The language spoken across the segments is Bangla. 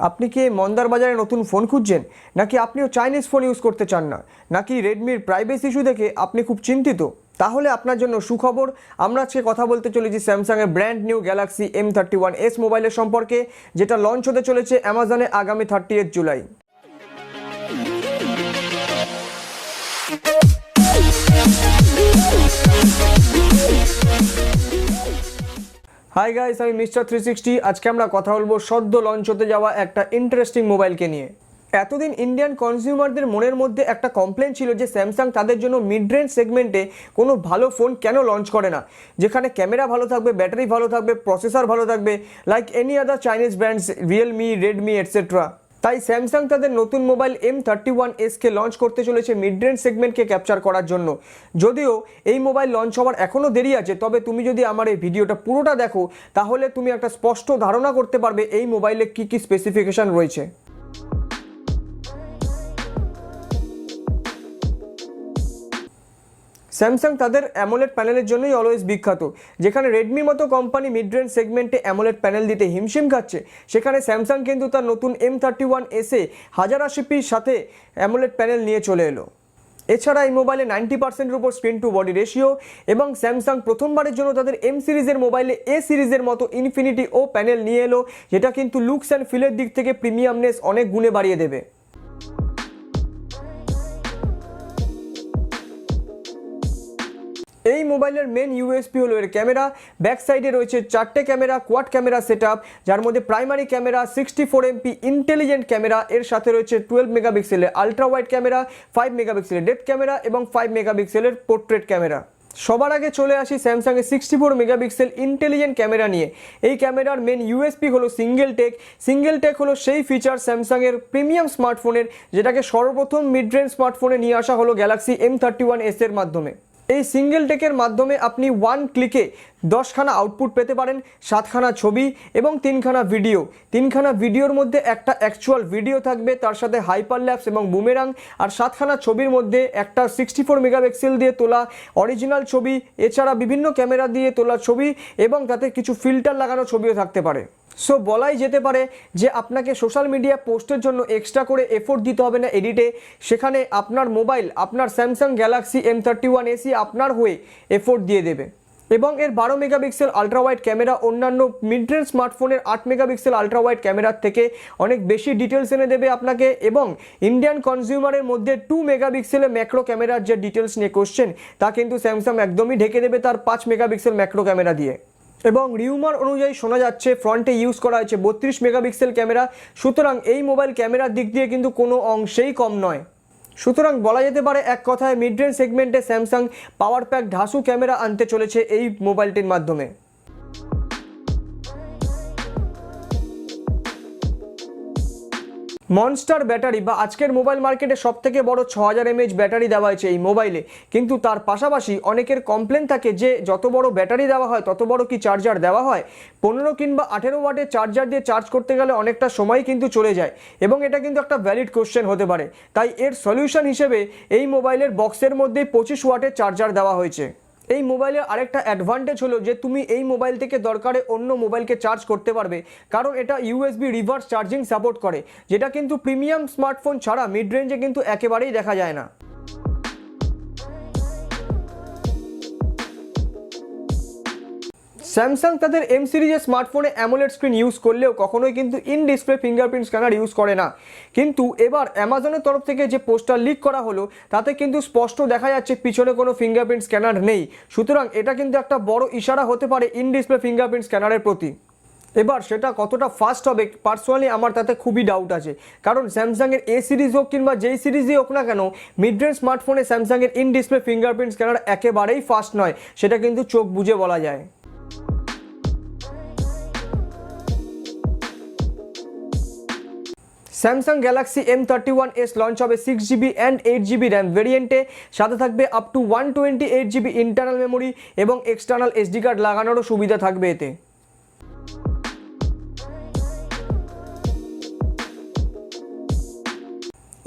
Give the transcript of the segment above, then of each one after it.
আপনি কি মন্দার বাজারে নতুন ফোন খুঁজছেন, নাকি আপনিও চাইনিজ ফোন ইউজ করতে চান না, নাকি রেডমির প্রাইভেসি ইস্যু দেখে আপনি খুব চিন্তিত? তাহলে আপনার জন্য সুখবর। আমরা আজকে কথা বলতে চলেছি স্যামসাংয়ের ব্র্যান্ড নিউ গ্যালাক্সি M31s মোবাইলের সম্পর্কে, যেটা লঞ্চ হতে চলেছে অ্যামাজনে আগামী 30 জুলাই। হাই গাইস, আমি মিস্টার 360। আজকে আমরা কথা বলবো সদ্য লঞ্চ হতে যাওয়া একটা ইন্টারেস্টিং মোবাইলকে নিয়ে। এতদিন ইন্ডিয়ান কনজিউমারদের মনের মধ্যে একটা কমপ্লেন ছিল যে স্যামসাং তাদের জন্য মিড রেঞ্জ সেগমেন্টে কোনো ভালো ফোন কেন লঞ্চ করে না, যেখানে ক্যামেরা ভালো থাকবে, ব্যাটারি ভালো থাকবে, প্রসেসর ভালো থাকবে, like any other Chinese brands, Realme, Redmi etcetera. তাই স্যামসাং তাদের নতুন মোবাইল M31sকে লঞ্চ করতে চলেছে মিড রেঞ্জ সেগমেন্টকে ক্যাপচার করার জন্য। যদিও এই মোবাইল লঞ্চ হওয়ার এখনও দেরি আছে, তবে তুমি যদি আমার এই ভিডিওটা পুরোটা দেখো তাহলে তুমি একটা স্পষ্ট ধারণা করতে পারবে এই মোবাইলে কী কী স্পেসিফিকেশন রয়েছে। স্যামসাং তাদের অ্যামোলেড প্যানেলের জন্যই অলওয়েজ বিখ্যাত। যেখানে রেডমির মতো কোম্পানি মিড রেঞ্জ সেগমেন্টে অ্যামোলেড প্যানেল দিতে হিমশিম খাচ্ছে, সেখানে স্যামসাং কিন্তু তার নতুন M31sে 1080pর সাথে অ্যামোলেড প্যানেল নিয়ে চলে এলো। এছাড়া এই মোবাইলে 90%-এর উপর স্ক্রিন টু বডি রেশিও, এবং স্যামসাং প্রথমবারের জন্য তাদের M সিরিজের মোবাইলে A সিরিজের মতো ইনফিনিটি ও প্যানেল নিয়ে এলো, যেটা কিন্তু লুকস অ্যান্ড ফিলের দিক থেকে প্রিমিয়ামনেস অনেক গুণে বাড়িয়ে দেবে। এই মোবাইলের মেন ইউএসপি হলো এর ক্যামেরা। ব্যাক সাইডে রয়েছে 4টে ক্যামেরা, কোয়াড ক্যামেরা সেটআপ, যার মধ্যে primary camera 64MP intelligent camera, এর সাথে রয়েছে 12 মেগাপিক্সেলের আলট্রা ওয়াইড ক্যামেরা, 5 মেগাপিক্সেলের ডেপথ ক্যামেরা এবং 5 মেগাপিক্সেলের পোর্ট্রেট ক্যামেরা। সবার আগে চলে আসি স্যামসাংয়ের 64 মেগাপিক্সেল ইন্টেলিজেন্ট ক্যামেরা নিয়ে। এই ক্যামেরার মেন ইউএসপি হলো সিঙ্গেল টেক। সিঙ্গেল টেক হলো সেই ফিচার স্যামসাংয়ের প্রিমিয়াম স্মার্টফোনের, যেটাকে সর্বপ্রথম মিড রেঞ্জ স্মার্টফোনে নিয়ে আসা হলো গ্যালাক্সি M31s এর মাধ্যমে। এই সিঙ্গেল টেকের মাধ্যমে আপনি 1 ক্লিকে 10খানা আউটপুট পেতে পারেন, 7খানা ছবি এবং 3খানা ভিডিও। 3খানা ভিডিওর মধ্যে একটা অ্যাকচুয়াল ভিডিও থাকবে, তার সাথে হাইপার ল্যাপস এবং বুমেরাং, আর 7খানা ছবির মধ্যে একটা 64 মেগাপিক্সেল দিয়ে তোলা অরিজিনাল ছবি, এছাড়া বিভিন্ন ক্যামেরা দিয়ে তোলা ছবি এবং তাতে কিছু ফিল্টার লাগানো ছবিও থাকতে পারে। সো বলাই যেতে পারে যে আপনাকে সোশ্যাল মিডিয়া পোস্টের জন্য এক্সট্রা করে এফোর্ট দিতে হবে না এডিটে, সেখানে আপনার মোবাইল, আপনার স্যামসাং গ্যালাক্সি M31sই আপনার হয়ে এফোর্ট দিয়ে দেবে। এবং এর 12 মেগাপিক্সেল আলট্রা ওয়াইড ক্যামেরা অন্যান্য মিড রেঞ্জ স্মার্টফোনের 8 মেগাপিক্সেল আলট্রা ওয়াইড ক্যামেরার থেকে অনেক বেশি ডিটেলস এনে দেবে আপনাকে। এবং ইন্ডিয়ান কনজিউমারের মধ্যে 2 মেগাপিক্সেলের ম্যাক্রো ক্যামেরার যে ডিটেলস নিয়ে কোশ্চেন, তা কিন্তু স্যামসাং একদমই ঢেকে দেবে তার 5 মেগাপিক্সেল ম্যাক্রো ক্যামেরা দিয়ে। এবং রিউমার অনুযায়ী শোনা যাচ্ছে ফ্রন্টে ইউজ করা হয়েছে 32 মেগাপিক্সেল ক্যামেরা। সুতরাং এই মোবাইল ক্যামেরার দিক দিয়ে কিন্তু কোনো অংশেই কম নয়। সুতরাং বলা যেতে পারে এক কথায় মিড রেঞ্জ সেগমেন্টে স্যামসাং পাওয়ার প্যাক ঢাসু ক্যামেরা আনতে চলেছে এই মোবাইলটির মাধ্যমে। মনস্টার ব্যাটারি বা আজকের মোবাইল মার্কেটে সবথেকে বড় 6000 mAh ব্যাটারি দেওয়া হয়েছে এই মোবাইলে, কিন্তু তার পাশাপাশি অনেকের কমপ্লেন থাকে যে যত বড় ব্যাটারি দেওয়া হয় তত বড় কি চার্জার দেওয়া হয়। 15 কিংবা 18 ওয়াটের চার্জার দিয়ে চার্জ করতে গেলে অনেকটা সময় কিন্তু চলে যায়, এবং এটা কিন্তু একটা ভ্যালিড কোশ্চেন হতে পারে। তাই এর সলিউশন হিসেবে এই মোবাইলের বক্সের মধ্যেই 25 ওয়াটের চার্জার দেওয়া হয়েছে। এই মোবাইলের আরেকটা অ্যাডভান্টেজ হলো যে তুমি এই মোবাইল থেকে দরকারে অন্য মোবাইলকে চার্জ করতে পারবে, কারণ এটা ইউএসবি রিভার্স চার্জিং সাপোর্ট করে, যেটা কিন্তু প্রিমিয়াম স্মার্টফোন ছাড়া মিড রেঞ্জে কিন্তু একেবারেই দেখা যায় না। স্যামসাং তাদের M সিরিজের স্মার্টফোনে অ্যামোলেড স্ক্রিন ইউজ করলেও কখনোই কিন্তু in display fingerprint scanner use করে না। কিন্তু এবার অ্যামাজনের তরফ থেকে যে পোস্টার লিক করা হলো তাতে কিন্তু স্পষ্ট দেখা যাচ্ছে পিছনে কোনো ফিঙ্গারপ্রিন্ট স্ক্যানার নেই। সুতরাং এটা কিন্তু একটা বড় ইশারা হতে পারে ইন ডিসপ্লে ফিঙ্গারপ্রিন্ট স্ক্যানারের প্রতি। এবার সেটা কতটা ফাস্ট হবে পার্সোনালি আমার তাতে খুবই ডাউট আছে, কারণ স্যামসাংয়ের A সিরিজ হোক কিংবা যেই সিরিজই হোক না কেন, মিড রেঞ্জ স্মার্টফোনে স্যামসাংয়ের ইন ডিসপ্লে ফিঙ্গারপ্রিন্ট স্ক্যানার একেবারেই ফাস্ট নয়, সেটা কিন্তু চোখ বুঝে বলা যায়। স্যামসাং গ্যালাক্সি M31s লঞ্চ হবে 6GB অ্যান্ড 8GB র্যাম ভেরিয়েন্টে, সাথে থাকবে up to 128GB internal memory এবং এক্সটার্নাল SD কার্ড লাগানোরও সুবিধা থাকবে এতে।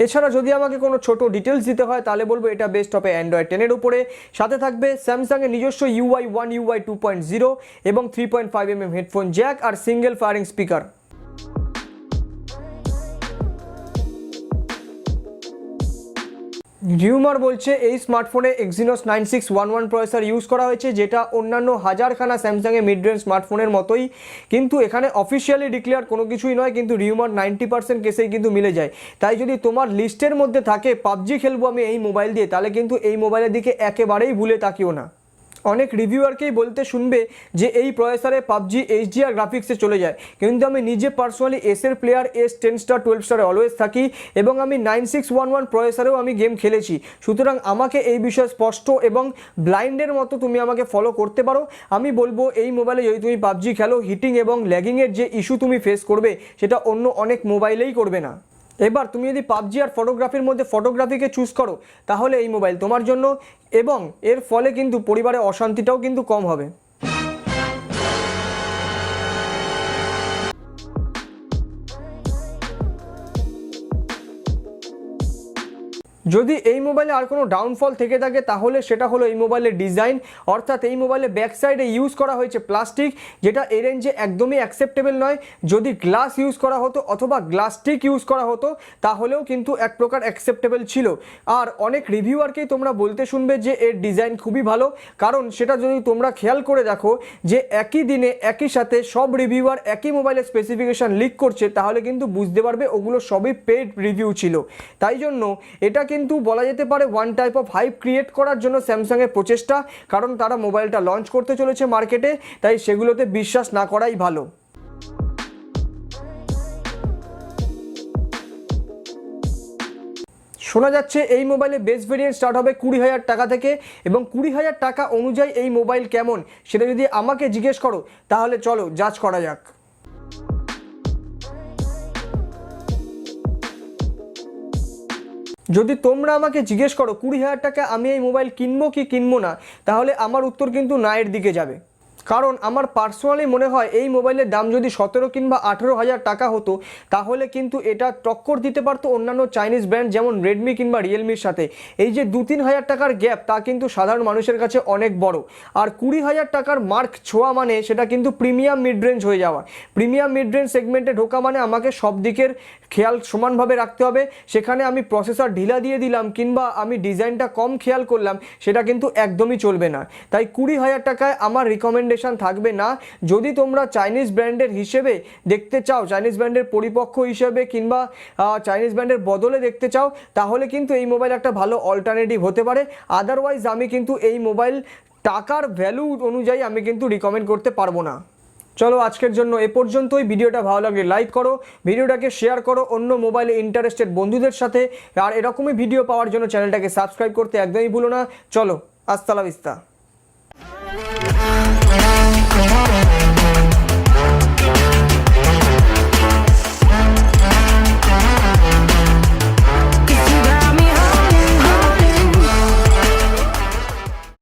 এছাড়া যদি আমাকে কোনো ছোট ডিটেলস দিতে হয় তাহলে বলবো এটা বেস্ট হবে অ্যান্ড্রয়েড 10-এর উপরে, সাথে থাকবে স্যামসাংয়ের নিজস্ব UI 1 UI 2.0 এবং 3.5mm হেডফোন জ্যাক আর সিঙ্গেল ফায়ারিং স্পিকার। রিউমার বলছে এই স্মার্টফোনে এক্সিনোস 9611 প্রসেসর ইউজ করা হয়েছে, যেটা অন্যান্য হাজারখানা স্যামসাংয়ের মিড রেঞ্জ স্মার্টফোনের মতোই, কিন্তু এখানে অফিসিয়ালি ডিক্লেয়ার কোনো কিছুই নয়, কিন্তু রিউমার 90% কেসেই কিন্তু মিলে যায়। তাই যদি তোমার লিস্টের মধ্যে থাকে পাবজি খেলবো আমি এই মোবাইল দিয়ে, তাহলে কিন্তু এই মোবাইলের দিকে একেবারেই ভুলে তাকিও না। অনেক রিভিউয়ারকেই বলতে শুনবে যে এই প্রসেসরে পাবজি এইচডিআর গ্রাফিক্সে চলে যায়, কিন্তু আমি নিজে পার্সোনালি এসের প্লেয়ার, এস 10 স্টার 12 স্টারে অলওয়েজ থাকি এবং আমি 9611 প্রসেসরেও আমি গেম খেলেছি। সুতরাং আমাকে এই বিষয়ে স্পষ্ট এবং ব্লাইন্ডের মতো তুমি আমাকে ফলো করতে পারো। আমি বলবো এই মোবাইলে যদি তুমি পাবজি খেলো, হিটিং এবং ল্যাগিংয়ের যে ইস্যু তুমি ফেস করবে সেটা অন্য অনেক মোবাইলেই করবে না। এবার তুমি যদি পাবজি আর ফটোগ্রাফির মধ্যে ফটোগ্রাফিকে চুজ করো তাহলে এই মোবাইল তোমার জন্য, এবং এর ফলে কিন্তু পরিবারে অশান্তিটাও কিন্তু কম হবে। যদি এই মোবাইলে আর কোনো ডাউনফল থেকে থাকে তাহলে সেটা হলো এই মোবাইলের ডিজাইন, অর্থাৎ এই মোবাইলে ব্যাক সাইডে ইউজ করা হয়েছে প্লাস্টিক, যেটা এই রেঞ্জে একদমই অ্যাকসেপ্টেবল নয়। যদি গ্লাস ইউজ করা হতো অথবা গ্লাস্টিক ইউজ করা হতো তাহলেও কিন্তু এক প্রকার অ্যাকসেপ্টেবল ছিল। আর অনেক রিভিউয়ারকেই তোমরা বলতে শুনবে যে এর ডিজাইন খুবই ভালো, কারণ সেটা যদি তোমরা খেয়াল করে দেখো যে একই দিনে একই সাথে সব রিভিউয়ার একই মোবাইলের স্পেসিফিকেশান লিক করছে, তাহলে কিন্তু বুঝতে পারবে ওগুলো সবই পেড রিভিউ ছিল। তাই জন্য এটা কিন্তু বলা যেতে পারে one type of hype create করার জন্য স্যামসাংয়ের প্রচেষ্টা, কারণ তারা মোবাইলটা লঞ্চ করতে চলেছে মার্কেটে, তাই সেগুলোতে বিশ্বাস না করাই ভালো। শোনা যাচ্ছে এই মোবাইলে বেস ভেরিয়েন্ট স্টার্ট হবে 20,000 টাকা থেকে, এবং 20,000 টাকা অনুযায়ী এই মোবাইল কেমন সেটা যদি আমাকে জিজ্ঞেস করো তাহলে চলো জাজ করা যাক। যদি তোমরা আমাকে জিজ্ঞেস করো 20,000 টাকা আমি এই মোবাইল কিনবো কি কিনবো না, তাহলে আমার উত্তর কিন্তু না এর দিকে যাবে। কারণ আমার পার্সোনালি মনে হয় এই মোবাইলের দাম যদি 17 কিংবা 18,000 টাকা হতো তাহলে কিন্তু এটা টক্কর দিতে পারতো অন্যান্য চাইনিজ ব্র্যান্ড যেমন রেডমি কিংবা রিয়েলমির সাথে। এই যে 2-3 হাজার টাকার গ্যাপ তা কিন্তু সাধারণ মানুষের কাছে অনেক বড়। আর 20,000 টাকার মার্ক ছোঁয়া মানে সেটা কিন্তু প্রিমিয়াম মিড রেঞ্জ হয়ে যাওয়া। প্রিমিয়াম মিড রেঞ্জ সেগমেন্টে ঢোকা মানে আমাকে সব দিকের খেয়াল সমানভাবে রাখতে হবে। সেখানে আমি প্রসেসর ঢিলা দিয়ে দিলাম কিংবা আমি ডিজাইনটা কম খেয়াল করলাম সেটা কিন্তু একদমই চলবে না। তাই 20,000 টাকায় আমার রিকমেন্ডেশন থাকবে না। যদি তোমরা চাইনিজ ব্র্যান্ডের হিসেবে দেখতে চাও, চাইনিজ ব্র্যান্ডের পরিপক্ষ হিসেবে কিংবা চাইনিজ ব্র্যান্ডের বদলে দেখতে চাও, তাহলে কিন্তু এই মোবাইল একটা ভালো অল্টারনেটিভ হতে পারে। আদারওয়াইজ আমি কিন্তু এই মোবাইল টাকার ভ্যালু অনুযায়ী আমি কিন্তু রিকমেন্ড করতে পারবো না। চলো আজকের জন্য এ পর্যন্তই। ভিডিওটা ভালো লাগলে লাইক করো, ভিডিওটাকে শেয়ার করো অন্য মোবাইলে ইন্টারেস্টেড বন্ধুদের সাথে, আর এরকমই ভিডিও পাওয়ার জন্য চ্যানেলটাকে সাবস্ক্রাইব করতে একদমই ভুলো না। চলো, আস্তা লা ভিস্তা।